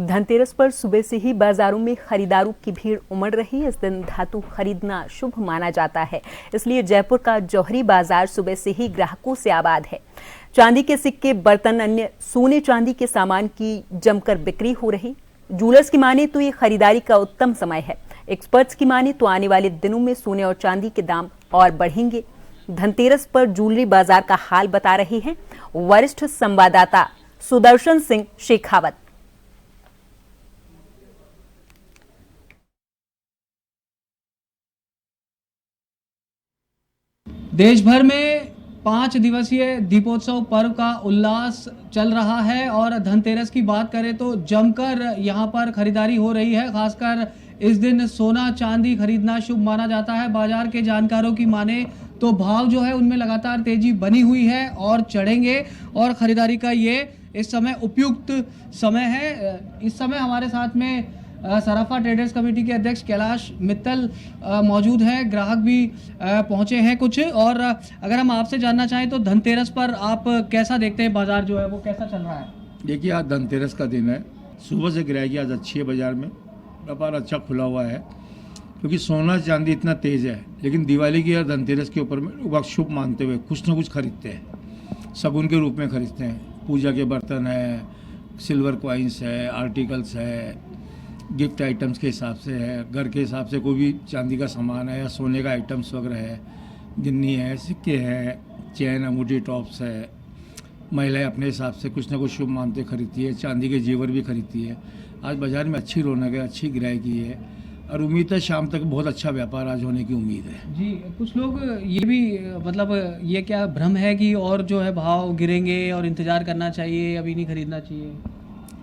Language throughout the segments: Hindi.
धनतेरस पर सुबह से ही बाजारों में खरीदारों की भीड़ उमड़ रही। इस दिन धातु खरीदना शुभ माना जाता है, इसलिए जयपुर का जौहरी बाजार सुबह से ही ग्राहकों से आबाद है। चांदी के सिक्के, बर्तन, अन्य सोने चांदी के सामान की जमकर बिक्री हो रही। जूलर्स की माने तो ये खरीदारी का उत्तम समय है। एक्सपर्ट्स की माने तो आने वाले दिनों में सोने और चांदी के दाम और बढ़ेंगे। धनतेरस पर ज्वेलरी बाजार का हाल बता रहे हैं वरिष्ठ संवाददाता सुदर्शन सिंह शेखावत। देश भर में 5 दिवसीय दीपोत्सव पर्व का उल्लास चल रहा है और धनतेरस की बात करें तो जमकर यहां पर खरीदारी हो रही है। खासकर इस दिन सोना चांदी खरीदना शुभ माना जाता है। बाजार के जानकारों की माने तो भाव जो है उनमें लगातार तेजी बनी हुई है और चढ़ेंगे और खरीदारी का ये इस समय उपयुक्त समय है। इस समय हमारे साथ में सराफा ट्रेडर्स कमेटी के अध्यक्ष कैलाश मित्तल मौजूद हैं। ग्राहक भी पहुंचे हैं कुछ। और अगर हम आपसे जानना चाहें तो धनतेरस पर आप कैसा देखते हैं, बाजार जो है वो कैसा चल रहा है? देखिए, आज धनतेरस का दिन है। सुबह से गिराई आज अच्छी है, बाजार में व्यापार अच्छा खुला हुआ है क्योंकि सोना चांदी इतना तेज़ है। लेकिन दिवाली की और धनतेरस के ऊपर में लोग शुभ मानते हुए कुछ ना कुछ खरीदते हैं, शगुन के रूप में खरीदते हैं। पूजा के बर्तन है, सिल्वर कॉइन्स है, आर्टिकल्स है, गिफ्ट आइटम्स के हिसाब से है, घर के हिसाब से कोई भी चांदी का सामान है या सोने का आइटम्स वगैरह है, गिन्नी है, सिक्के है, चैन, अंगूठी, टॉप्स है। महिलाएं अपने हिसाब से कुछ ना कुछ शुभ मानते खरीदती है। चांदी के जेवर भी खरीदती है। आज बाज़ार में अच्छी रौनक है, अच्छी गिराकी है और उम्मीद है शाम तक बहुत अच्छा व्यापार आज होने की उम्मीद है जी। कुछ लोग ये भी मतलब ये क्या भ्रम है कि और जो है भाव गिरेंगे और इंतज़ार करना चाहिए, अभी नहीं खरीदना चाहिए?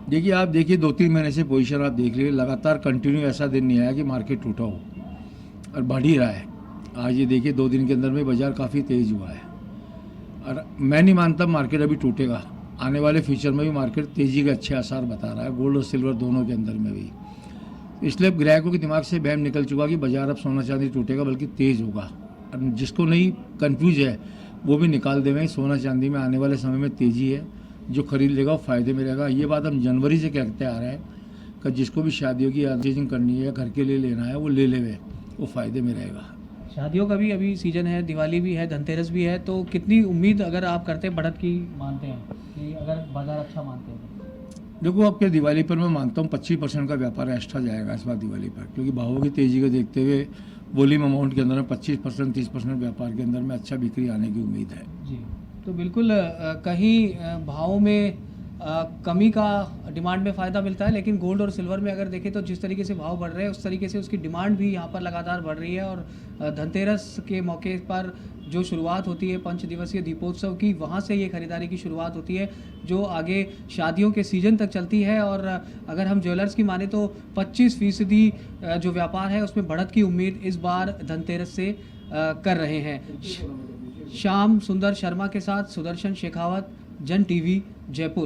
देखिए, आप देखिए 2-3 महीने से पोजीशन आप देख लीजिए, लगातार कंटिन्यू ऐसा दिन नहीं आया कि मार्केट टूटा हो और बढ़ ही रहा है। आज ये देखिए 2 दिन के अंदर में बाज़ार काफ़ी तेज़ हुआ है और मैं नहीं मानता मार्केट अभी टूटेगा। आने वाले फ्यूचर में भी मार्केट तेज़ी के अच्छे आसार बता रहा है, गोल्ड और सिल्वर दोनों के अंदर में भी। इसलिए ग्राहकों के दिमाग से वहम निकल चुका कि बाज़ार अब सोना चांदी टूटेगा बल्कि तेज़ होगा। और जिसको नहीं कन्फ्यूज है वो भी निकाल देंगे। सोना चांदी में आने वाले समय में तेज़ी है, जो खरीद लेगा वो फ़ायदे में रहेगा। ये बात हम जनवरी से कहते आ रहे हैं कि जिसको भी शादियों की अर्जेंटिंग करनी है या घर के लिए लेना है वो ले लेवे, वो फ़ायदे में रहेगा। शादियों का भी अभी सीजन है, दिवाली भी है, धनतेरस भी है, तो कितनी उम्मीद अगर आप करते हैं बढ़त की मानते हैं कि अगर बाजार अच्छा मानते हैं? देखो, अब के दिवाली पर मैं मानता हूँ 25% का व्यापार एक्स्ट्रा जाएगा इस बार दिवाली पर, क्योंकि भावों की तेज़ी को देखते हुए वॉल्यूम अमाउंट के अंदर में 25% 30% व्यापार के अंदर में अच्छा बिक्री आने की उम्मीद है जी। तो बिल्कुल कहीं भावों में कमी का डिमांड में फ़ायदा मिलता है, लेकिन गोल्ड और सिल्वर में अगर देखें तो जिस तरीके से भाव बढ़ रहे हैं उस तरीके से उसकी डिमांड भी यहाँ पर लगातार बढ़ रही है। और धनतेरस के मौके पर जो शुरुआत होती है 5 दिवसीय दीपोत्सव की, वहाँ से ये खरीदारी की शुरुआत होती है जो आगे शादियों के सीज़न तक चलती है। और अगर हम ज्वेलर्स की माने तो 25% जो व्यापार है उसमें बढ़त की उम्मीद इस बार धनतेरस से कर रहे हैं। श्याम सुंदर शर्मा के साथ सुदर्शन शेखावत, जन टीवी, जयपुर।